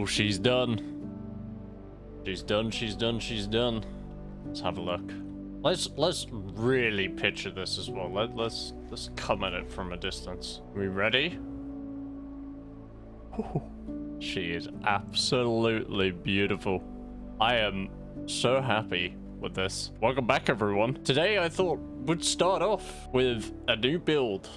Oh, she's done. She's done, she's done, she's done. Let's have a look. Let's really picture this as well. Let's come at it from a distance. Are we ready? She is absolutely beautiful. I am so happy with this. Welcome back, everyone. Today I thought we'd start off with a new build.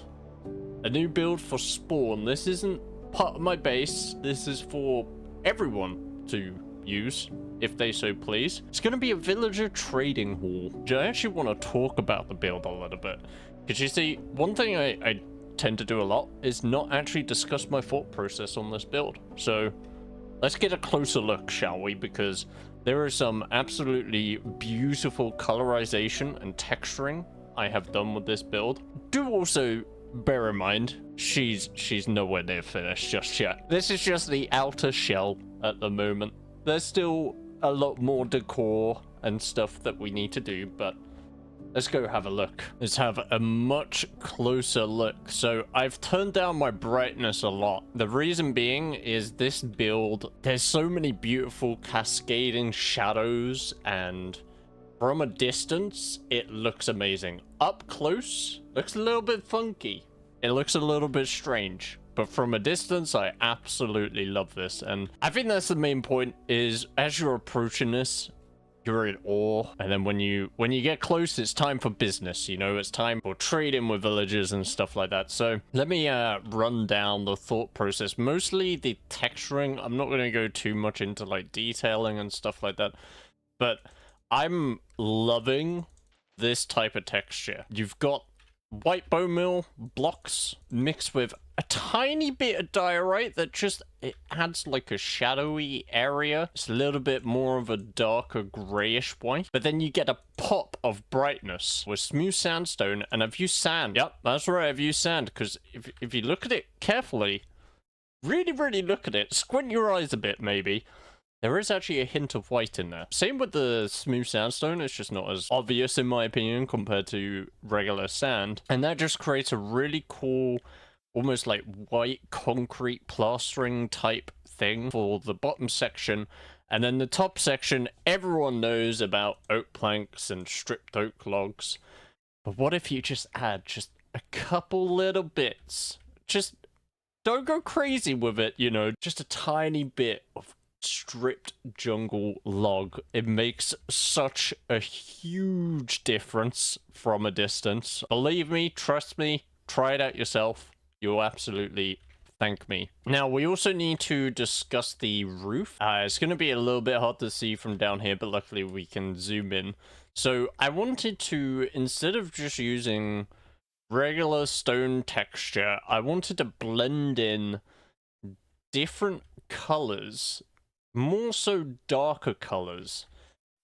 A new build for Spawn. This isn't part of my base. This is for everyone to use, if they so please. It's going to be a villager trading hall. I actually want to talk about the build a little bit. Because you see, one thing I tend to do a lot is not actually discuss my thought process on this build. So let's get a closer look, shall we? Because there is some absolutely beautiful colorization and texturing I have done with this build. Do also bear in mind, she's nowhere near finished just yet. This is just the outer shell at the moment. There's still a lot more decor and stuff that we need to do, but let's go have a look. Let's have a much closer look. So I've turned down my brightness a lot. The reason being is this build, there's so many beautiful cascading shadows, and from a distance, it looks amazing. Up close, looks a little bit funky. It looks a little bit strange. But from a distance, I absolutely love this. And I think that's the main point, is as you're approaching this, you're in awe. And then when you get close, it's time for business, you know? It's time for trading with villagers and stuff like that. So let me run down the thought process. Mostly the texturing. I'm not going to go too much into like detailing and stuff like that. But I'm loving this type of texture. You've got white bone meal blocks mixed with a tiny bit of diorite that just, it adds like a shadowy area. It's a little bit more of a darker grayish white, but then you get a pop of brightness with smooth sandstone. And I've used sand. Yep, that's right, I've used sand, because if you look at it carefully, really look at it, squint your eyes a bit maybe, there is actually a hint of white in there. Same with the smooth sandstone, it's just not as obvious in my opinion compared to regular sand. And that just creates a really cool, almost like white concrete plastering type thing for the bottom section. And then the top section, everyone knows about oak planks and stripped oak logs. But what if you just add just a couple little bits? Just don't go crazy with it, you know, just a tiny bit of stripped jungle log. It makes such a huge difference from a distance. Believe me, trust me, try it out yourself. You'll absolutely thank me. Now, we also need to discuss the roof. It's going to be a little bit hard to see from down here, but luckily we can zoom in. So I wanted to, instead of just using regular stone texture, I wanted to blend in different colors, more so darker colors,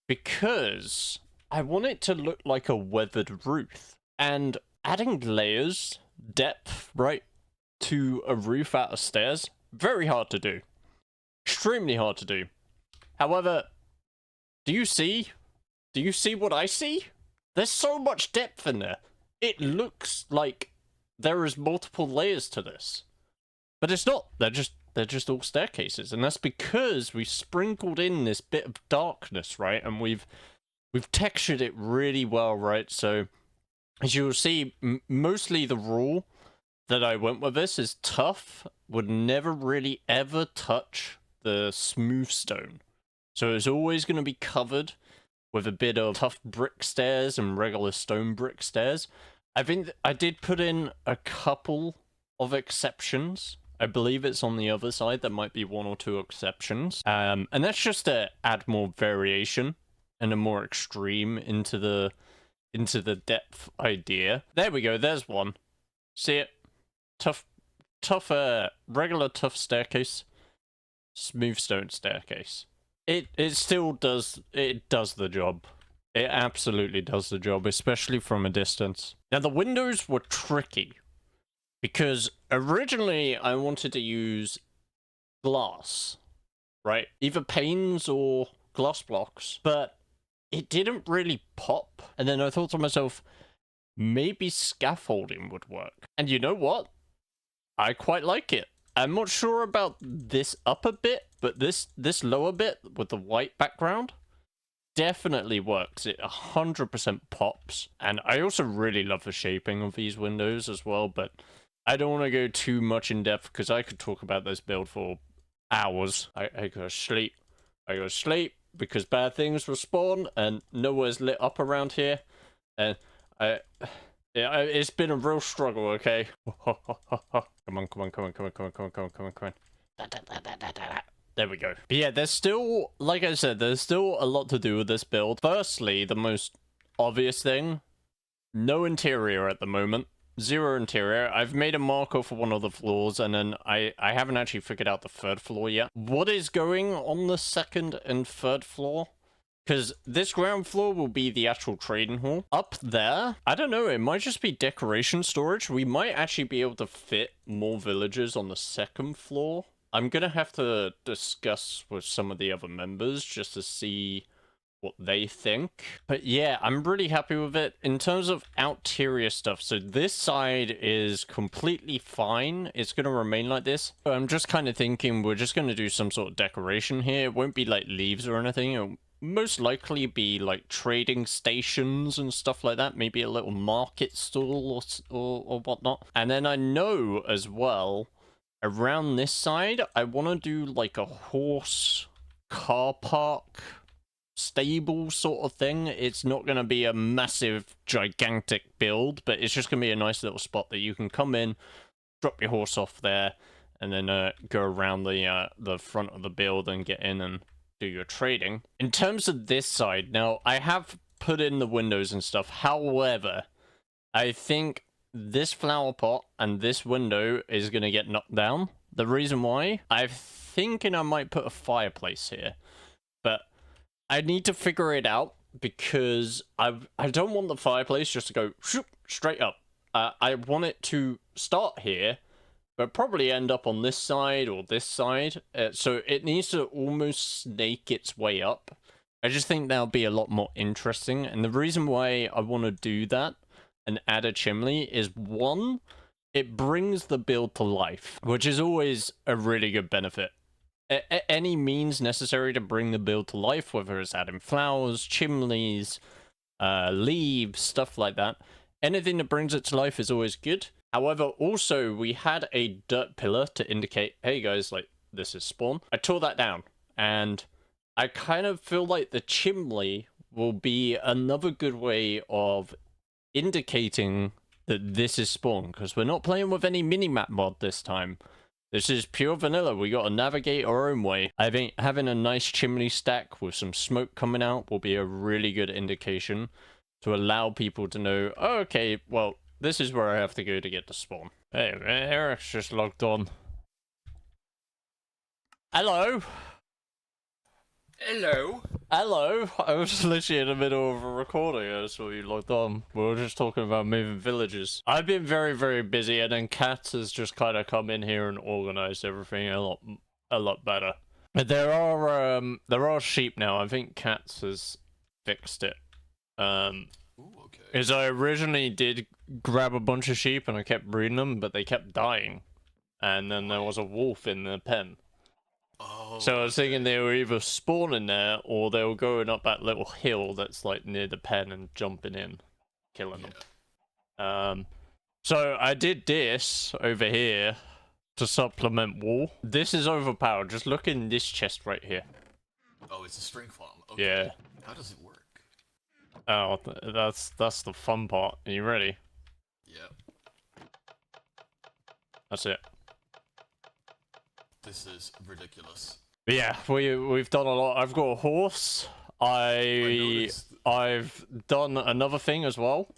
because I want it to look like a weathered roof. And adding layers, depth, right, to a roof out of stairs, very hard to do. Extremely hard to do. However, do you see what I see? There's so much depth in there. It looks like there is multiple layers to this. But it's not. They're just all staircases, and that's because we sprinkled in this bit of darkness, right? And we've textured it really well, right? So as you'll see, mostly the rule that I went with this is tough would never really ever touch the smooth stone. So it's always going to be covered with a bit of tough brick stairs and regular stone brick stairs. I think I did put in a couple of exceptions. I believe it's on the other side. There might be one or two exceptions. And that's just to add more variation and a more extreme into the depth idea. There we go. There's one. See it? Tough, regular tough staircase. Smooth stone staircase. It still does, it does the job. It absolutely does the job, especially from a distance. Now, the windows were tricky, because originally I wanted to use glass, right? Either panes or glass blocks, but it didn't really pop. And then I thought to myself, maybe scaffolding would work. And you know what? I quite like it. I'm not sure about this upper bit, but this lower bit with the white background definitely works. It 100% pops. And I also really love the shaping of these windows as well, but I don't want to go too much in depth because I could talk about this build for hours. I go to sleep. I go to sleep because bad things will spawn and nowhere's lit up around here. And it's been a real struggle, okay? Come on, come on, come on, come on, come on, come on, come on, come on, come on. There we go. But yeah, there's still, like I said, there's still a lot to do with this build. Firstly, the most obvious thing, no interior at the moment. Zero interior. I've made a marker for one of the floors, and then I haven't actually figured out the third floor yet. What is going on the second and third floor? Because this ground floor will be the actual trading hall. Up there, I don't know, it might just be decoration storage. We might actually be able to fit more villagers on the second floor. I'm gonna have to discuss with some of the other members just to see what they think. But yeah, I'm really happy with it. In terms of outerior stuff, so this side is completely fine. It's going to remain like this. I'm just kind of thinking we're just going to do some sort of decoration here. It won't be like leaves or anything. It'll most likely be like trading stations and stuff like that. Maybe a little market stall or whatnot. And then I know as well, around this side, I want to do like a horse car park stable sort of thing. It's not going to be a massive gigantic build, but it's just going to be a nice little spot that you can come in, drop your horse off there, and then go around the front of the build and get in and do your trading. In terms of this side, now I have put in the windows and stuff. However, I think this flower pot and this window is going to get knocked down. The reason why, I'm thinking I might put a fireplace here, but I need to figure it out because I don't want the fireplace just to go shoop, straight up. I want it to start here, but probably end up on this side or this side. So it needs to almost snake its way up. I just think that'll be a lot more interesting. And the reason why I want to do that and add a chimney is, one, it brings the build to life, which is always a really good benefit. Any means necessary to bring the build to life, whether it's adding flowers, chimneys, leaves, stuff like that. Anything that brings it to life is always good. However, also, we had a dirt pillar to indicate, hey guys, like, this is spawn. I tore that down, and I kind of feel like the chimney will be another good way of indicating that this is spawn, because we're not playing with any minimap mod this time. This is pure vanilla. We got to navigate our own way. I think having a nice chimney stack with some smoke coming out will be a really good indication to allow people to know, oh, okay, well, this is where I have to go to get to spawn. Hey, Eric's just logged on. Hello. Hello. Hello. I was literally in the middle of a recording. I saw you logged on. We were just talking about moving villages. I've been very, very busy, and then Kat has just kind of come in here and organized everything a lot better. But there are sheep now. I think Kat has fixed it. Ooh, okay. Because I originally did grab a bunch of sheep and I kept breeding them, but they kept dying, and then there was a wolf in the pen. Oh, so I was thinking they were either spawning there or they were going up that little hill that's like near the pen and jumping in, killing them. So I did this over here to supplement wool. This is overpowered. Just look in this chest right here. Oh, it's a string farm. Okay. Yeah. How does it work? Oh, that's the fun part. Are you ready? Yeah. That's it. This is ridiculous. But yeah, we've done a lot. I've got a horse. I've done another thing as well.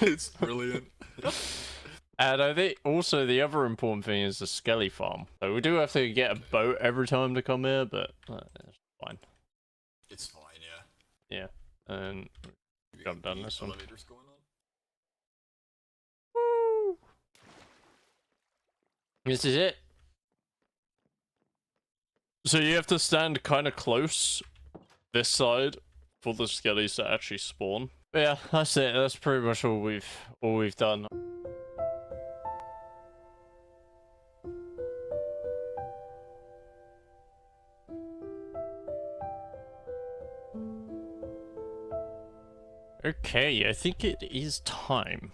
It's brilliant. And I think also the other important thing is the skelly farm. So we do have to get a boat every time to come here, but it's fine. It's fine, yeah. Yeah, and I've done this one. Elevators going on? Woo! This is it. So you have to stand kind of close this side for the skellies to actually spawn. But yeah, that's it. That's pretty much all we've done. Okay, I think it is time.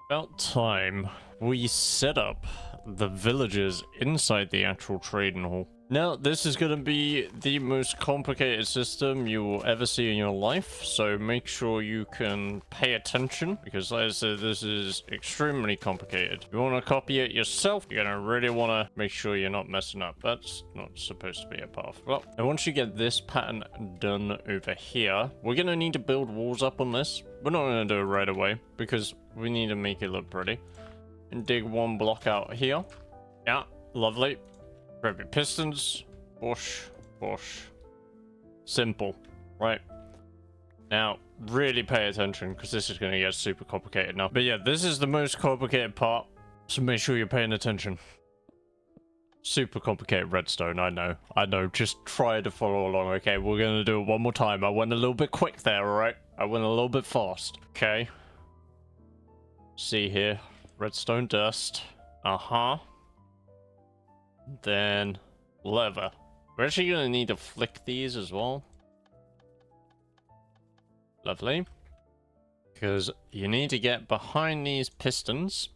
About time we set up the villagers inside the actual trading hall. Now, this is going to be the most complicated system you will ever see in your life, so make sure you can pay attention, because like I said, this is extremely complicated. If you want to copy it yourself, you're going to really want to make sure you're not messing up. That's not supposed to be a path. Well, and once you get this pattern done over here, we're going to need to build walls up on this. We're not going to do it right away, because we need to make it look pretty. And dig one block out here. Yeah, lovely. Grab your pistons. Push, push. Simple, right? Now, really pay attention, because this is going to get super complicated now. But yeah, this is the most complicated part, so make sure you're paying attention. Super complicated redstone, I know. Just try to follow along, okay? We're going to do it one more time. I went a little bit quick there, alright? I went a little bit fast, okay? See here. Redstone dust. Uh-huh. Then leather. We're actually going to need to flick these as well. Lovely. Because you need to get behind these pistons.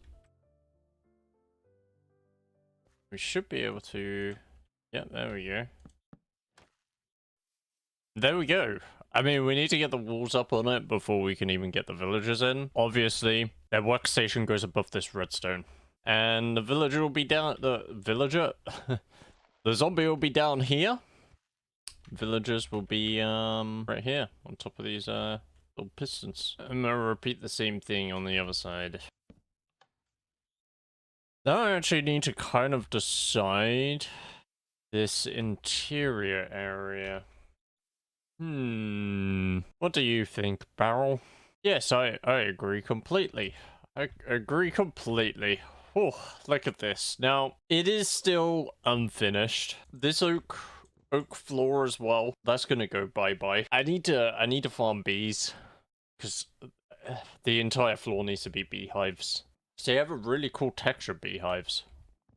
We should be able to... Yeah, there we go. There we go. I mean, we need to get the walls up on it before we can even get the villagers in. Obviously, their workstation goes above this redstone. And the villager will be down... The villager? The zombie will be down here. Villagers will be, right here. On top of these, little pistons. I'm gonna repeat the same thing on the other side. Now I actually need to kind of decide this interior area. What do you think, Barrel? Yes, I agree completely. I agree completely. Oh, look at this. Now, it is still unfinished. This oak floor as well. That's gonna go bye-bye. I need to farm bees. Because the entire floor needs to be beehives. So you have a really cool texture beehives.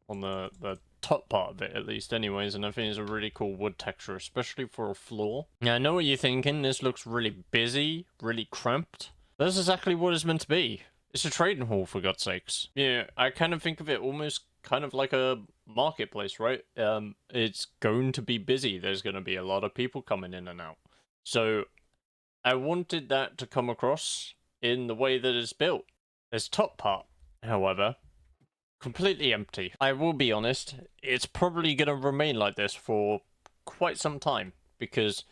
On the top part of it, at least, anyways, and I think it's a really cool wood texture, especially for a floor. Now, I know what you're thinking. This looks really busy, really cramped. That's exactly what it's meant to be. It's a trading hall, for God's sakes. Yeah, I kind of think of it almost kind of like a marketplace, right? It's going to be busy. There's going to be a lot of people coming in and out. So, I wanted that to come across in the way that it's built. This top part, however, completely empty. I will be honest, it's probably going to remain like this for quite some time, because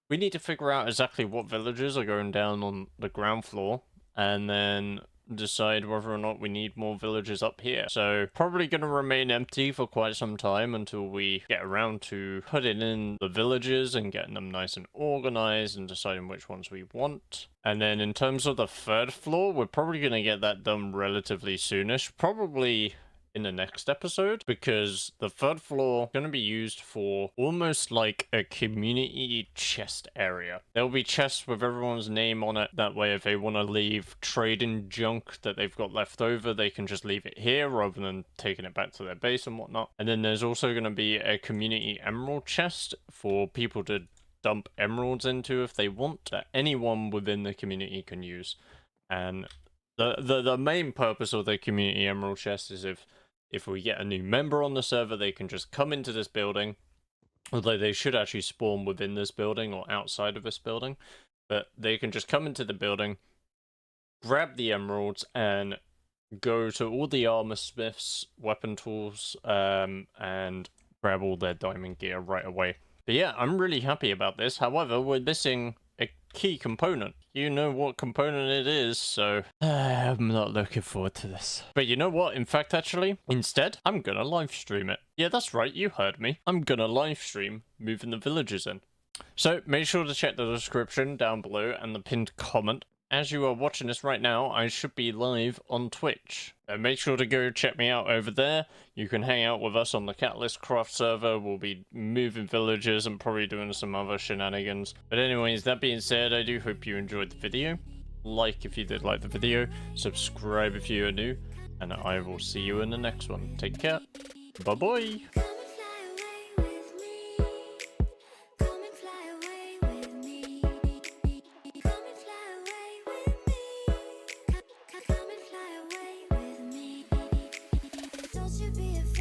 we need to figure out exactly what villagers are going down on the ground floor, and then decide whether or not we need more villagers up here. So probably going to remain empty for quite some time until we get around to putting in the villagers and getting them nice and organized and deciding which ones we want. And then in terms of the third floor, we're probably going to get that done relatively soonish. Probably in the next episode, because the third floor is going to be used for almost like a community chest area. There'll be chests with everyone's name on it. That way, if they want to leave trading junk that they've got left over, they can just leave it here rather than taking it back to their base and whatnot. And then there's also going to be a community emerald chest for people to dump emeralds into if they want, that anyone within the community can use. And the main purpose of the community emerald chest is if we get a new member on the server, they can just come into this building, although they should actually spawn within this building or outside of this building, but they can just come into the building, grab the emeralds, and go to all the armor smiths, weapon tools, and grab all their diamond gear right away. But yeah, I'm really happy about this. However, we're missing a key component. You know what component it is, so I'm not looking forward to this. But you know what? In fact, actually, instead, I'm gonna live stream it. Yeah, that's right, you heard me. I'm gonna live stream moving the villagers in. So make sure to check the description down below and the pinned comment. As you are watching this right now, I should be live on Twitch. Make sure to go check me out over there. You can hang out with us on the Catalyst Craft server. We'll be moving villagers and probably doing some other shenanigans. But anyways, that being said, I do hope you enjoyed the video. like if you did like the video, subscribe if you are new, and I will see you in the next one. Take care. Bye bye. Don't you be afraid.